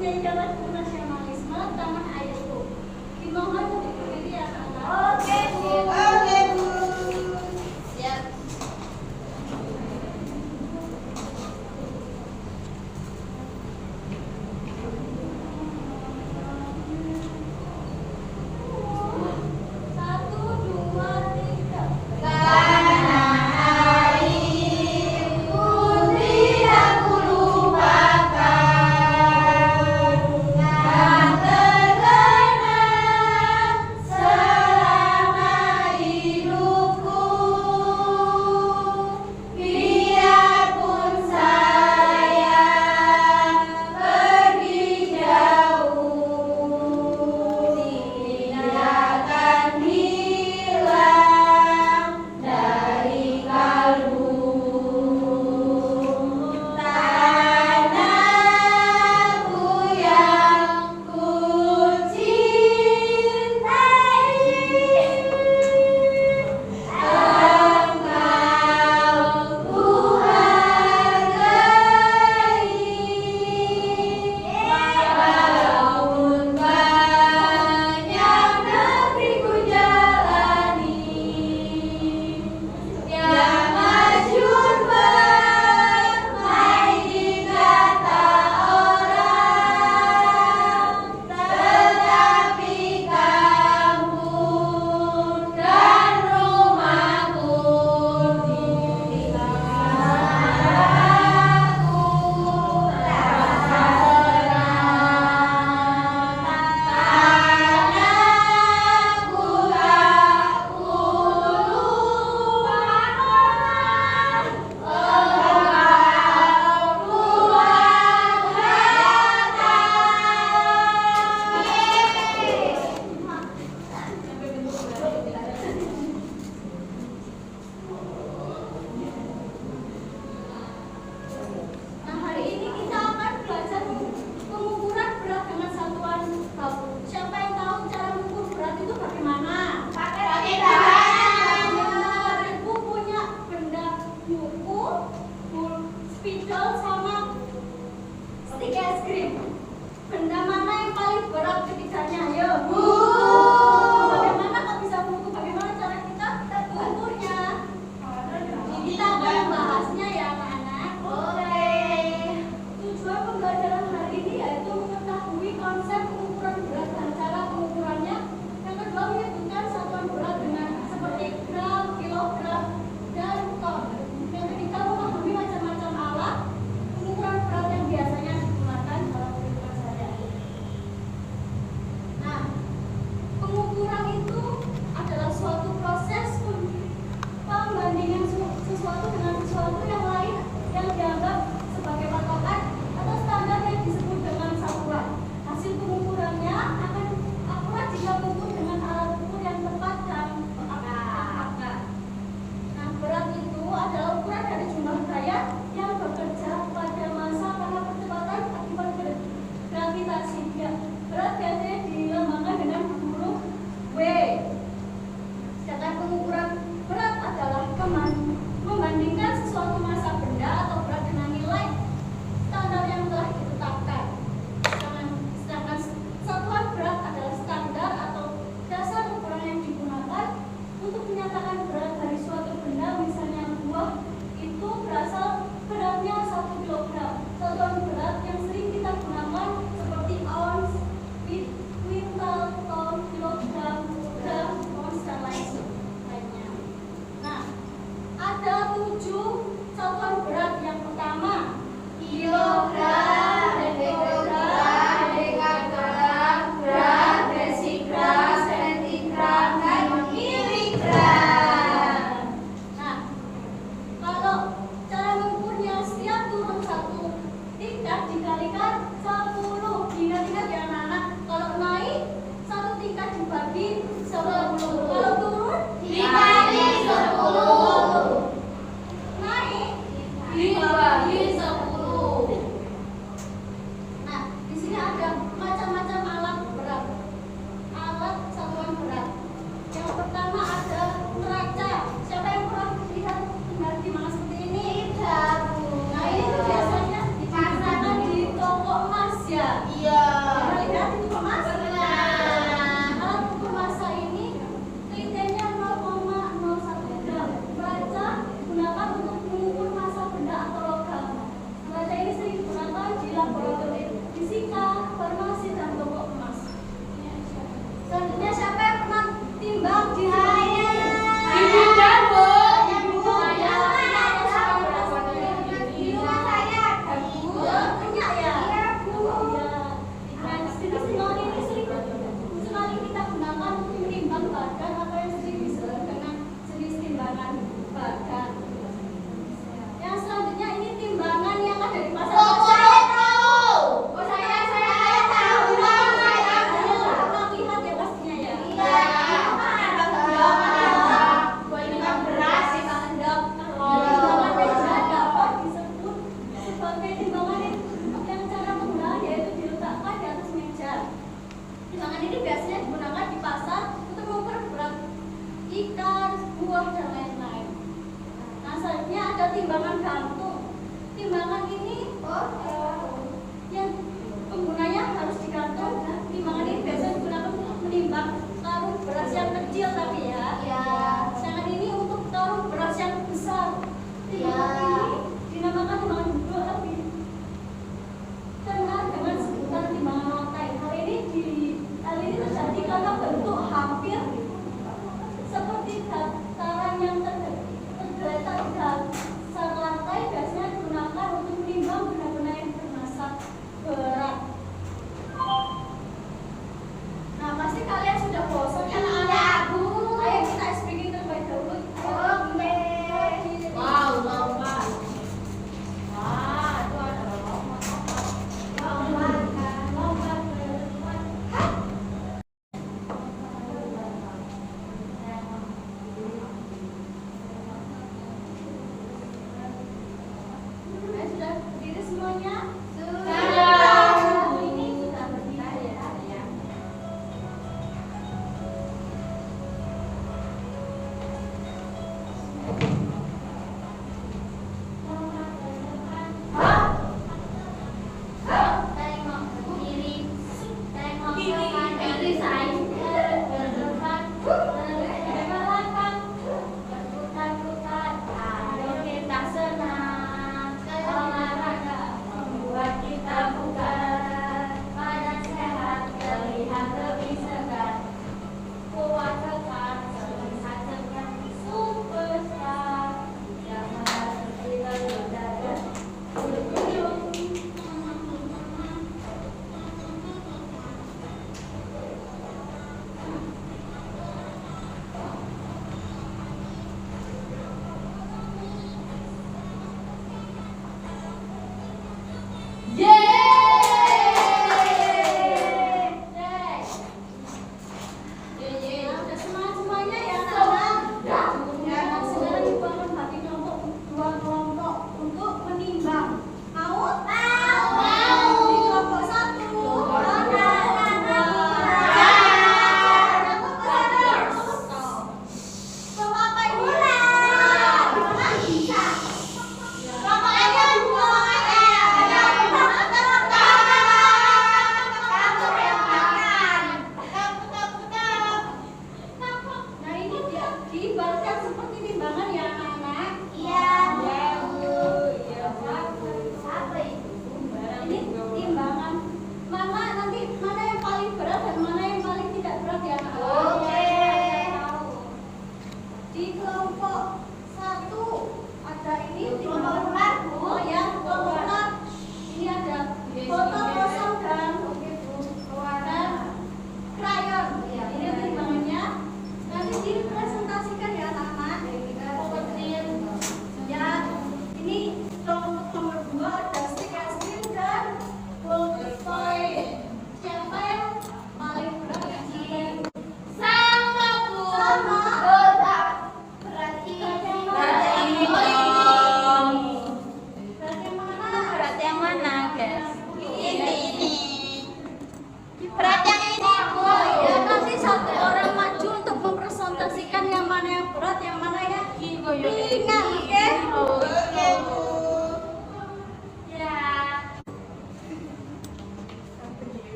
menjadi nasionalisme tanah airku. Dimohon untuk berdiri ya kakak. Oke Bu. Oke Bu. Siap. Satu, dua, tiga. Tanah airku tidak kulupakan, yang terkenang selama hidupku. Biarpun saya pergi jauh, tidak akan hilang dari kalbu. Tanahku yang ku cintai, engkau ku hargai. Walaupun banyak negeri ku jalani, yang masyhur bermain di kata orang, tetapi kampung dan rumahku di tanahku rasa senang. Tanahku tak kulupakan, engkau ku Nah, hari ini kita akan belajar pengukuran berat dengan satuan baku. Siapa yang tahu cara mengukur berat itu bagaimana? pakai tangan. Ibu punya benda buku, spidol, sama stik es krim. Benda mana yang paling berat ketiganya? Ayo. Bagaimana kok bisa mengukur? Bagaimana cara kita mengukurnya? Kita akan membahasnya ya anak-anak. Tujuan pembelajaran hari ini yaitu mengetahui konsep pengukuran berat dan cara pengukurannya. Yang kedua menyebutkan satuan berat dengan seperti gram, kilogram, dan ton. Yang ketiga memahami macam-macam alat pengukuran berat yang biasanya digunakan dalam kehidupan sehari-hari. Nah, yang penggunanya harus digantung. Timbangan ini biasanya digunakan untuk menimbang karung beras yang kecil tapi ya. Sedangkan ini untuk karung beras yang besar. Timbangan ini dinamakan timbangan duduk tapi kenal dengan sebutan timbangan lantai. Hal ini terjadi karena bentuk hampir seperti dataran yang tergeletak di dasar lantai biasanya digunakan untuk menimbang benda-benda yang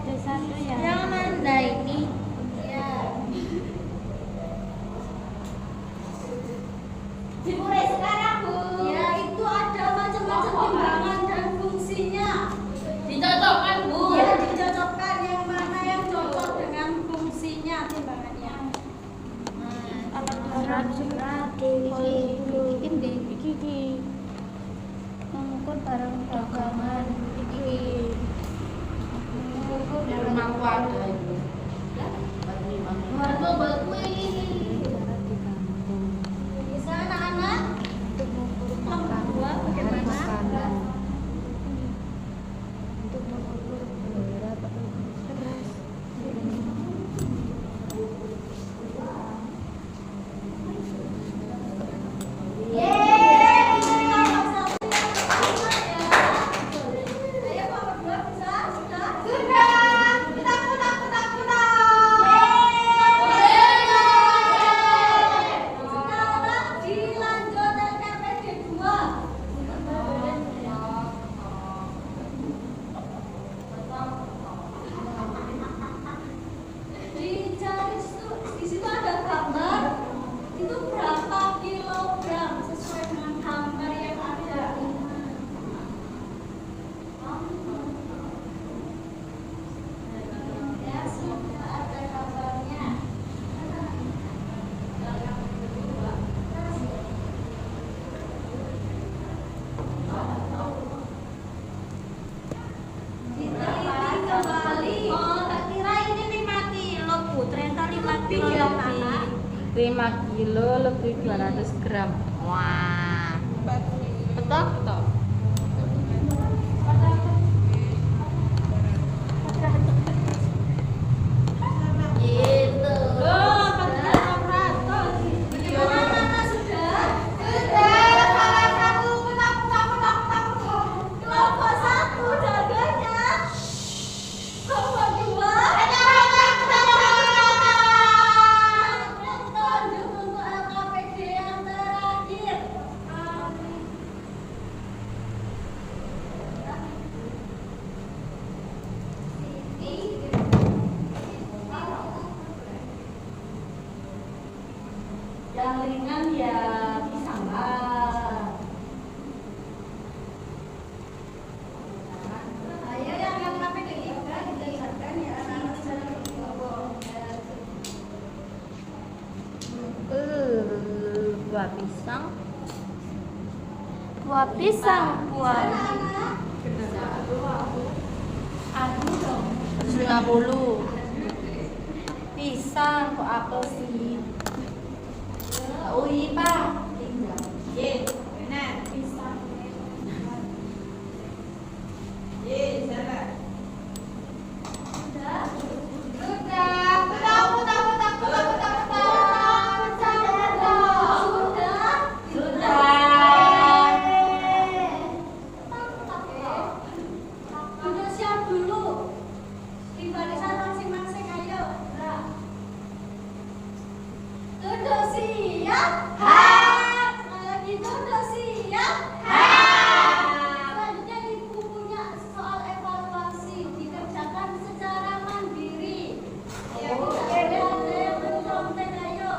PD1 ya. Yang mana ini? Ya. Dimulai sekarang, Bu. Ya, itu ada macam-macam timbangan dan fungsinya. Dicocokkan, Bu. Ya, dicocokkan yang mana yang cocok dengan fungsinya timbangannya. Surat bikin deh iki mengukur barang dagangan iki mengukur Rumahku ada itu. Harga baku ini. Bisa anak-anak? untuk mengukur Nomor 2 bagaimana? makanan untuk mengukur berapa beras Di situ ada gambar itu berapa kilogram sesuai dengan gambar yang ada. Ya, semoga ada gambarnya. Diteliti kembali. Oh, tak kira ini 5 kilo, Bu. Ternyata 5 kilo lebih. 5 kilo lebih 200 gram. Wah. Betul, betul. Gitu. Oh, 400. Gimana sudah? Kelompok 1 jaganya. Kelompok 2. Tunjuk untuk LKPD yang terakhir. Yang ringan ya disambar. Ayo yang LKPD 3 kita lihatkan ya anak-anak secara kelompok. Buah pisang. buah pisang buah Anak-anak. 150. Pisang kok apel sih? Oh iya, Pak. Ye, benar. Pisang. Ye, salah. Sudah. Sudah siap dulu. Di barisan masing-masing ayo. Sudah siap? Sekali lagi sudah siap? Selanjutnya ibu punya soal evaluasi dikerjakan secara mandiri. Tidak boleh ada yang mencontek ayo.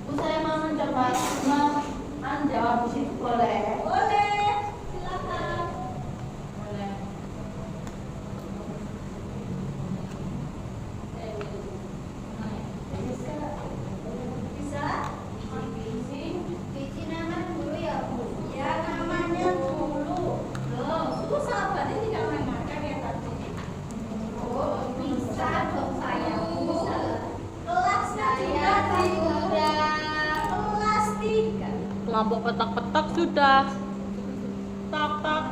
Bu, saya mau mencoba menjawab di situ boleh? Boleh. Silakan. Boleh. Bisa? biji nama dulu ya Bu. Ya namanya dulu. Loh, susah berarti tidak mendengarkan ya tadi. Oh bisa dong saya Bu. Kelasnya juga di kelas 3. Kelompok petak-petak sudah. Tak, tak,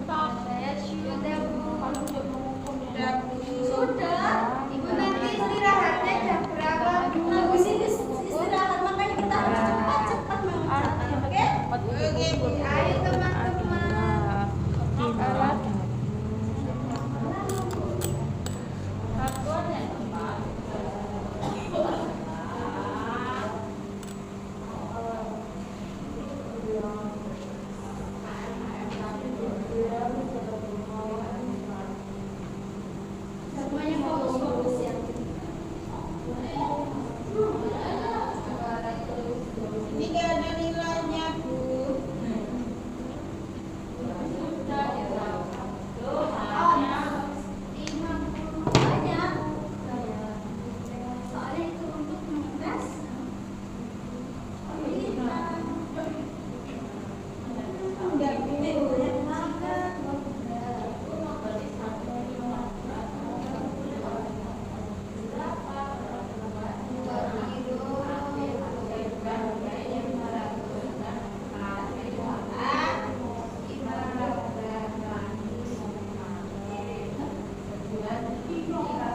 tak. Saya sudah Bu. Sudah, Bu. Sudah. Ibu nanti istirahatnya jam berapa Bu? Habis ini istirahat makanya kita harus cepat-cepat mengerjakan. Oke? Ayo teman-teman. Iya.